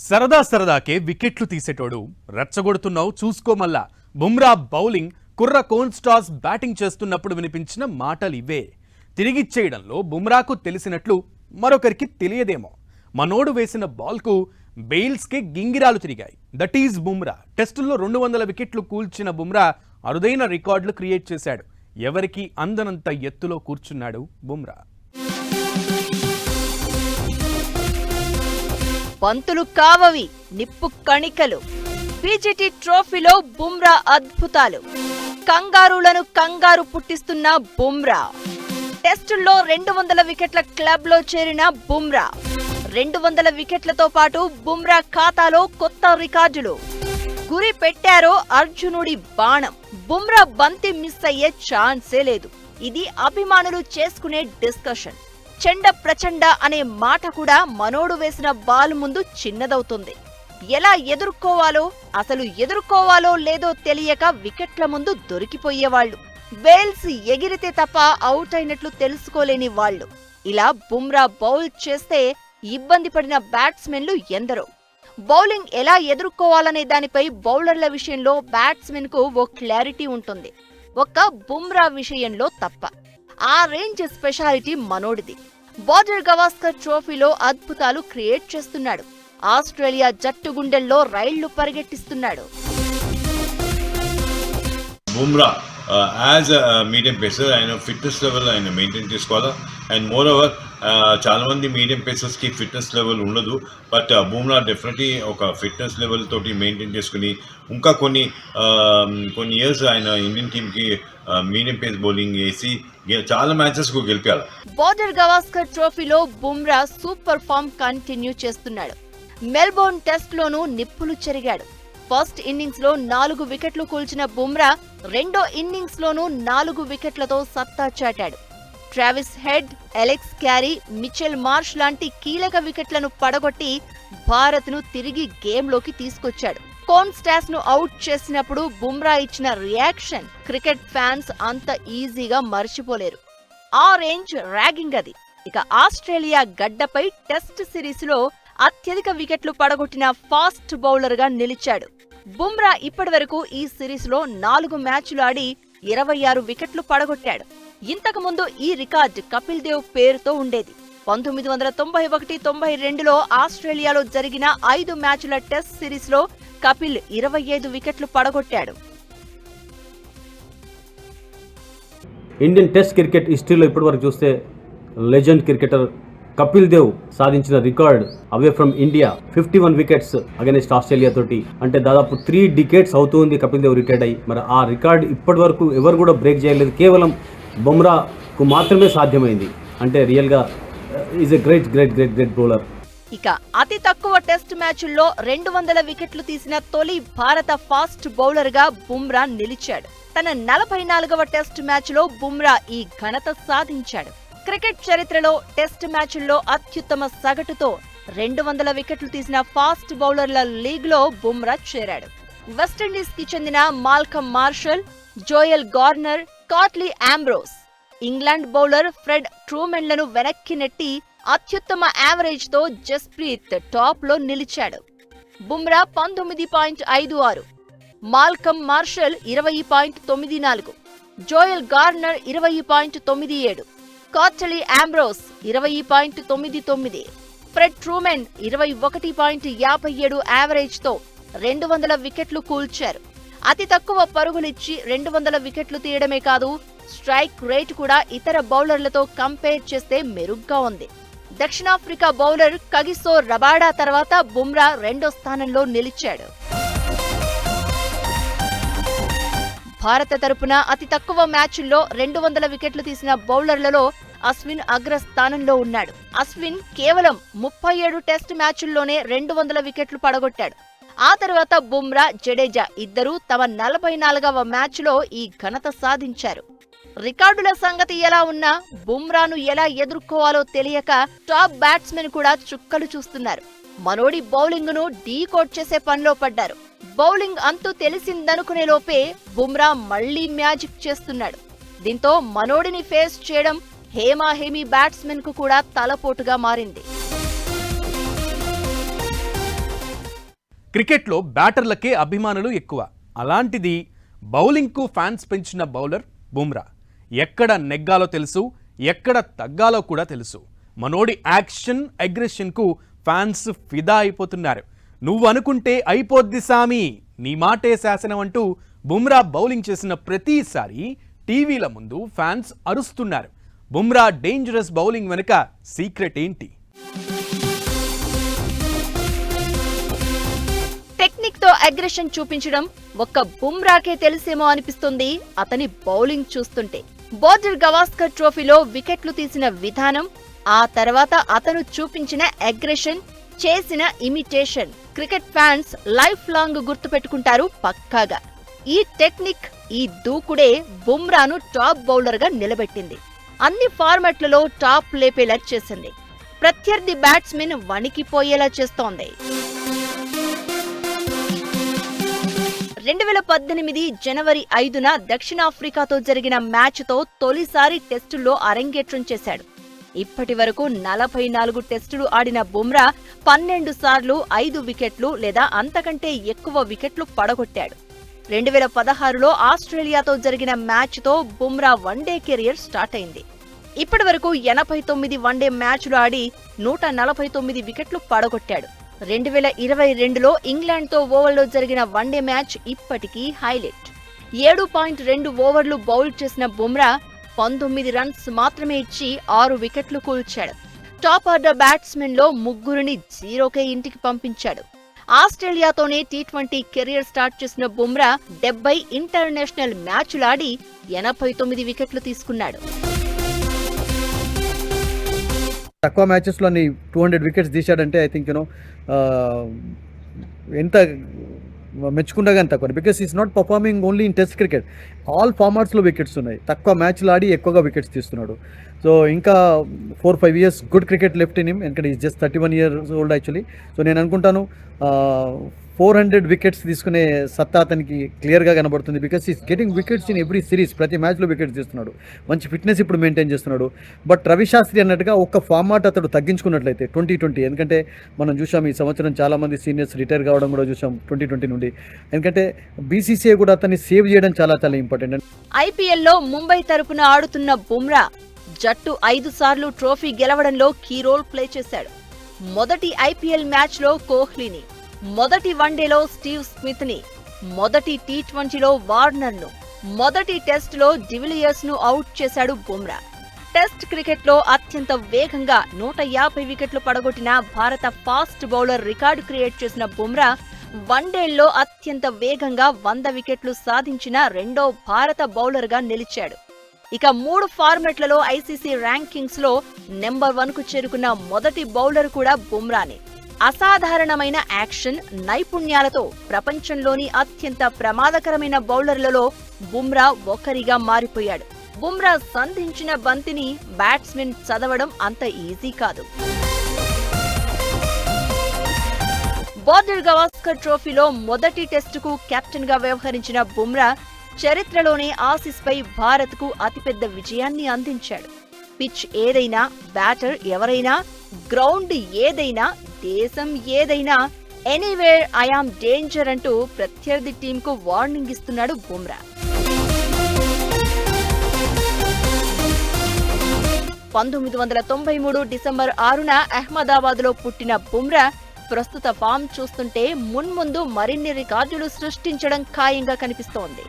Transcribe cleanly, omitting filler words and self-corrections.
సరదాకే వికెట్లు తీసేటోడు రెచ్చగొడుతున్నావు చూసుకోమల్లా. బుమ్రా బౌలింగ్, కుర్ర cone stars batting చేస్తున్నప్పుడు వినిపించిన మాటలు ఇవే. తిరిగిచ్చేయడంలో బుమ్రాకు తెలిసినట్లు మరొకరికి తెలియదేమో. మనోడు వేసిన బాల్కు బెయిల్స్కి గింగిరాలు తిరిగాయి. That is Bumrah. టెస్టుల్లో 200 వికెట్లు కూల్చిన బుమ్రా అరుదైన రికార్డులు క్రియేట్ చేశాడు. ఎవరికి అందనంత ఎత్తులో కూర్చున్నాడు బుమ్రా. పంతులు కావవి, నిప్పు కణికలు. పీజీటీ ట్రోఫీలో బుమ్రా అద్భుతాలు. కంగారులను కంగారు పుట్టిస్తున్న బుమ్రా. టెస్టుల్లో 200 వికెట్ల క్లబ్ లో చేరిన బుమ్రా. 200 వికెట్లతో పాటు బుమ్రా ఖాతాలో కొత్త రికార్డులు. గురి పెట్టారో అర్జునుడి బాణం. బుమ్రా బంతి మిస్ అయ్యే ఛాన్సే లేదు. ఇది అభిమానులు చేసుకునే డిస్కషన్. చెండ ప్రచండ అనే మాట కూడా మనోడు వేసిన బాల్ ముందు చిన్నదవుతుంది. ఎలా ఎదుర్కోవాలో లేదో తెలియక వికెట్ల ముందు దొరికిపోయేవాళ్లు. బెయిల్స్ ఎగిరితే తప్ప అవుట్ అయినట్లు తెలుసుకోలేని వాళ్లు. ఇలా బుమ్రా బౌల్ చేస్తే ఇబ్బంది పడిన బ్యాట్స్మెన్లు ఎందరో. బౌలింగ్ ఎలా ఎదుర్కోవాలనే దానిపై బౌలర్ల విషయంలో బ్యాట్స్మెన్ కు ఓ క్లారిటీ ఉంటుంది. ఒక్క బుమ్రా విషయంలో తప్ప. ఆ రేంజ్ స్పెషాలిటీ మనోడిది. బార్డర్ గవాస్కర్ ట్రోఫీలో అద్భుతాలు క్రియేట్ చేస్తున్నాడు. ఆస్ట్రేలియా జట్టు గుండెల్లో రైళ్లు పరిగెట్టిస్తున్నాడు. బుమ్రా యాజ్ మీడియం పేసర్ ఆయన ఫిట్నెస్ లెవెల్ ఆయన మెయింటైన్ చేసుకోవాలా. అండ్ మోర్ ఓవర్ చాలా మంది మీడియం పేసర్స్కి ఫిట్నెస్ లెవెల్ ఉండదు. బట్ బుమ్రా డెఫినెట్లీ ఒక ఫిట్నెస్ లెవెల్ తోటి మెయింటైన్ చేసుకుని ఇంకా కొన్ని ఇయర్స్ ఆయన ఇండియన్ టీమ్కి మీడియం పేస్ బౌలింగ్ వేసి చాలా మ్యాచెస్ కు గెలిపారు. బార్డర్ గవాస్కర్ ట్రోఫీలో బుమ్రా సూపర్ ఫామ్ కంటిన్యూ చేస్తున్నాడు. మెల్బోర్న్ టెస్ట్ లోనూ నిప్పులు చెరిగాడు. ఫస్ట్ ఇన్నింగ్స్ లో 4 వికెట్లు కూల్చిన బుమ్రా రెండో ఇన్నింగ్స్ లోనూ 4 వికెట్లతో సత్తా చాటాడు. Travis Head, Alex Carey, Mitchell Marsh లాంటి కీలక వికెట్లను పడగొట్టి భారత్ ను తిరిగి గేమ్లోకి తీసుకొచ్చాడు. కోన్ స్టాస్ ను అవుట్ చేసినప్పుడు బుమ్రా ఇచ్చిన రియాక్షన్ క్రికెట్ ఫ్యాన్స్ అంత ఈజీగా మర్చిపోలేరు. ఆ రేంజ్ ర్యాగింగ్ అది. ఇక ఆస్ట్రేలియా గడ్డపై టెస్ట్ సిరీస్ లో అత్యధిక వికెట్లు పడగొట్టిన ఫాస్ట్ బౌలర్ గా నిలిచాడు. బుమ్రా ఇప్పటివరకు ఈ సిరీస్ లో 4 మ్యాచ్లు ఆడి 26 వికెట్లు పడగొట్టాడు. ఇంతకుముందు ఈ రికార్డ్ కపిల్ దేవ్ పేరుతో ఉండేది. 1991-92లో ఆస్ట్రేలియాలో జరిగిన 5 మ్యాచ్ల టెస్ట్ సిరీస్ లో కపిల్ 25 వికెట్లు పడగొట్టాడు. ఇండియన్ టెస్ట్ క్రికెట్ హిస్టరీలో ఇప్పటివరకు చూస్తే లెజెండ్ క్రికెటర్ కపిల్ దేవ్ సాధించిన record away from India 51 wickets against Australia తోటి. అంటే దాదాపు 3 డికేట్స్ అవుతుంది కపిల్ దేవ్ రిటైర్డ్ అయ్యి. మరి ఆ రికార్డ్ ఇప్పటి వరకు ఎవరు కూడా బ్రేక్ చేయలేదు. కేవలం బుమ్రాకు మాత్రమే సాధ్యమైంది. అంటే రియల్గా ఈజ్ ఎ గ్రేట్ బౌలర్. ఇక అతి తక్కువ టెస్ట్ మ్యాచ్ల్లో 200 వికెట్లు తీసిన తొలి భారత ఫాస్ట్ బౌలర్ గా బుమ్రా నిలిచాడు. తన 44వ టెస్ట్ మ్యాచ్ లో బుమ్రా ఈ ఘనత సాధించాడు. క్రికెట్ చరిత్రలో టెస్ట్ మ్యాచ్ల్లో అత్యుత్తమ సగటుతో 200 వికెట్లు తీసిన ఫాస్ట్ బౌలర్ల లీగ్ లో బుమ్రా చేరాడు. వెస్టిండీస్ కి చెందిన Malcolm Marshall, Joel Garner, Curtly Ambrose, England bowler Fred ట్రూమెన్లను వెనక్కి నెట్టి అత్యుత్తమ యావరేజ్ తో జస్ప్రీత్ టాప్ లో నిలిచాడు. Bumrah 19.56, Malcolm Marshall 20.94, Joel Garner 20.97, Curtly Ambrose 20.99, Fred Trueman 21.57 average తో 200 వికెట్లు కూల్చారు. అతి తక్కువ పరుగులిచ్చి 200 వికెట్లు తీయడమే కాదు, స్ట్రైక్ రేట్ కూడా ఇతర బౌలర్లతో కంపేర్ చేస్తే మెరుగ్గా ఉంది. దక్షిణాఫ్రికా బౌలర్ కగిసో రబాడా తర్వాత బుమ్రా రెండో స్థానంలో నిలిచాడు. భారత తరపున అతి తక్కువ మ్యాచ్ల్లో 200 వికెట్లు తీసిన బౌలర్లలో అశ్విన్ అగ్రస్థానంలో ఉన్నాడు. అశ్విన్ కేవలం 37 టెస్ట్ మ్యాచ్ల్లోనే 200 వికెట్లు పడగొట్టాడు. ఆ తర్వాత బుమ్రా, జడేజా ఇద్దరూ తమ 44వ మ్యాచ్లో ఈ ఘనత సాధించారు. రికార్డుల సంగతి ఎలా ఉన్నా బుమ్రాను ఎలా ఎదుర్కోవాలో తెలియక టాప్ బ్యాట్స్మెన్ కూడా చుక్కలు చూస్తున్నారు. మనోడి బౌలింగ్ ను డీకోడ్ చేసే పనిలో పడ్డారు. బౌలింగ్ అంతు తెలిసిందనుకునే లోపే బుమ్రా మళ్లీ మ్యాజిక్ చేస్తున్నాడు. దీంతో మనోడిని ఫేస్ చేయడం హేమాహేమీ బ్యాట్స్మెన్ కు కూడా తలపోటుగా మారింది. క్రికెట్లో బ్యాటర్లకే అభిమానులు ఎక్కువ. అలాంటిది బౌలింగ్కు ఫ్యాన్స్ పెంచిన బౌలర్ బుమ్రా. ఎక్కడ నెగ్గాలో తెలుసు, ఎక్కడ తగ్గాలో కూడా తెలుసు. మనోడి యాక్షన్, అగ్రెషన్కు ఫ్యాన్స్ ఫిదా అయిపోతున్నారు. నువ్వు అనుకుంటే అయిపోద్ది సామి, నీ మాటే శాసనం అంటూ బుమ్రా బౌలింగ్ చేసిన ప్రతిసారి టీవీల ముందు ఫ్యాన్స్ అరుస్తున్నారు. బుమ్రా డేంజరస్ బౌలింగ్ వెనుక సీక్రెట్ ఏంటి? టెక్నిక్ తో అగ్రెషన్ చూపించడం ఒక్క బుమ్రాకే తెలిసేమో అనిపిస్తుంది అతని బౌలింగ్ చూస్తుంటే. బోర్డర్ గవాస్కర్ ట్రోఫీలో వికెట్లు తీసిన విధానం, ఆ తర్వాత అతను చూపించిన అగ్రెషన్, చేసిన imitation cricket fans life long గుర్తుపెట్టుకుంటారు పక్కాగా. ఈ టెక్నిక్, ఈ దూకుడే బుమ్రాను టాప్ బౌలర్ గా నిలబెట్టింది. అన్ని ఫార్మాట్లలో టాప్ లేపేలా చేసింది. ప్రత్యర్థి బ్యాట్స్మెన్ వణికిపోయేలా చేస్తోంది. 2018 జనవరి 5న దక్షిణాఫ్రికాతో జరిగిన మ్యాచ్తో తొలిసారి టెస్టుల్లో అరంగేట్రం చేశాడు. ఇప్పటి వరకు 44 టెస్టులు ఆడిన బుమ్రా 12 సార్లు 5 వికెట్లు లేదా అంతకంటే ఎక్కువ వికెట్లు పడగొట్టాడు. 2016లో ఆస్ట్రేలియాతో జరిగిన మ్యాచ్తో బుమ్రా వన్డే కెరియర్ స్టార్ట్ అయింది. ఇప్పటి వరకు 89 వన్డే మ్యాచ్లు ఆడి 149 వికెట్లు పడగొట్టాడు. 2022లో ఇంగ్లాండ్తో ఓవర్లో జరిగిన వన్డే మ్యాచ్ ఇప్పటికీ హైలైట్. 7.2 ఓవర్లు బౌల్ చేసిన బుమ్రా 19 రన్స్ మాత్రమే ఇచ్చి 6 వికెట్లు కూల్చాడు. టాప్ ఆర్డర్ బ్యాట్స్మెన్ లో 3 0కే ఇంటికి పంపించాడు. ఆస్ట్రేలియాతోనే టీ20 కెరియర్ స్టార్ట్ చేసిన బుమ్రా 70 ఇంటర్నేషనల్ మ్యాచ్లాడి 89 వికెట్లు తీసుకున్నాడు. తక్కువ మ్యాచెస్లో 200 వికెట్స్ తీశాడంటే ఐ థింక్ ఎంత మెచ్చుకున్నా కానీ తక్కువ, because is not performing only in test cricket. All ఫార్మాట్స్లో వికెట్స్ ఉన్నాయి. తక్కువ మ్యాచ్లు ఆడి ఎక్కువగా వికెట్స్ తీస్తున్నాడు. సో ఇంకా 4-5 years good cricket left in him. ఎందుకంటే is just 31 years old actually. So నేను అనుకుంటాను 400 వికెట్స్ తీసుకునే సత్తా అతనికి క్లియర్గా కనబడుతుంది. Because is getting wickets in every series. ప్రతి మ్యాచ్లో వికెట్స్ తీస్తున్నాడు. మంచి ఫిట్నెస్ ఇప్పుడు మెయింటైన్ చేస్తున్నాడు. బట్ రవి శాస్త్రి అన్నట్టుగా ఒక్క ఫార్మాట్ అతడు తగ్గించుకున్నట్లయితే 2020, ఎందుకంటే మనం చూసాం ఈ సంవత్సరం చాలామంది సీనియర్స్ రిటైర్ కావడం కూడా చూసాం 2020 నుండి. ఎందుకంటే బీసీసీఐ కూడా అతన్ని సేవ్ చేయడం చాలా చాలా ఇంపార్టెంట్. ఐపీఎల్లో ముంబై తరపున ఆడుతున్న బుమ్రా జట్టు 5 సార్లు ట్రోఫీ గెలవడంలో కీ రోల్ ప్లే చేశాడు. మొదటి ఐపీఎల్ మ్యాచ్లో కోహ్లీని, మొదటి వన్డేలో స్టీవ్ స్మిత్ ని, మొదటి టీ20లో వార్నర్ ను, మొదటి టెస్టులో డివిలియర్స్ ను అవుట్ చేశాడు బుమ్రా. టెస్ట్ క్రికెట్లో అత్యంత వేగంగా 150 వికెట్లు పడగొట్టిన భారత ఫాస్ట్ బౌలర్ రికార్డు క్రియేట్ చేసిన బుమ్రా వన్డేల్లో అత్యంత వేగంగా 100 వికెట్లు సాధించిన రెండో భారత బౌలర్ గా నిలిచాడు. ఇక 3 ఫార్మాట్లలో ఐసీసీ ర్యాంకింగ్స్ లో నెంబర్ 1 కు చేరుకున్న మొదటి బౌలర్ కూడా బుమ్రానే. అసాధారణమైన యాక్షన్, నైపుణ్యాలతో ప్రపంచంలోని అత్యంత ప్రమాదకరమైన బౌలర్లలో బుమ్రా ఒకరిగా మారిపోయాడు. బుమ్రా సంధించిన బంతిని బ్యాట్స్మెన్ చదవడం అంత ఈజీ కాదు. బోర్డర్ గవాస్కర్ ట్రోఫీలో మొదటి టెస్టుకు కెప్టెన్ గా వ్యవహరించిన బుమ్రా చరిత్రలోనే ఆసీస్ పై భారత్ కు అతిపెద్ద విజయాన్ని అందించాడు. పిచ్ ఏదైనా, బ్యాటర్ ఎవరైనా, గ్రౌండ్ ఏదైనా, దేశం ఏదైనా, ఎనీవేర్ ఐఆమ్ డేంజర్ అంటూ ప్రత్యర్థి టీంకు వార్నింగ్ ఇస్తున్నాడు బుమ్రా. 1993 డిసెంబర్ 6న అహ్మదాబాద్లో పుట్టిన బుమ్రా ప్రస్తుత ఫామ్ చూస్తుంటే మున్ముందు మరిన్ని రికార్డులు సృష్టించడం ఖాయంగా కనిపిస్తోంది.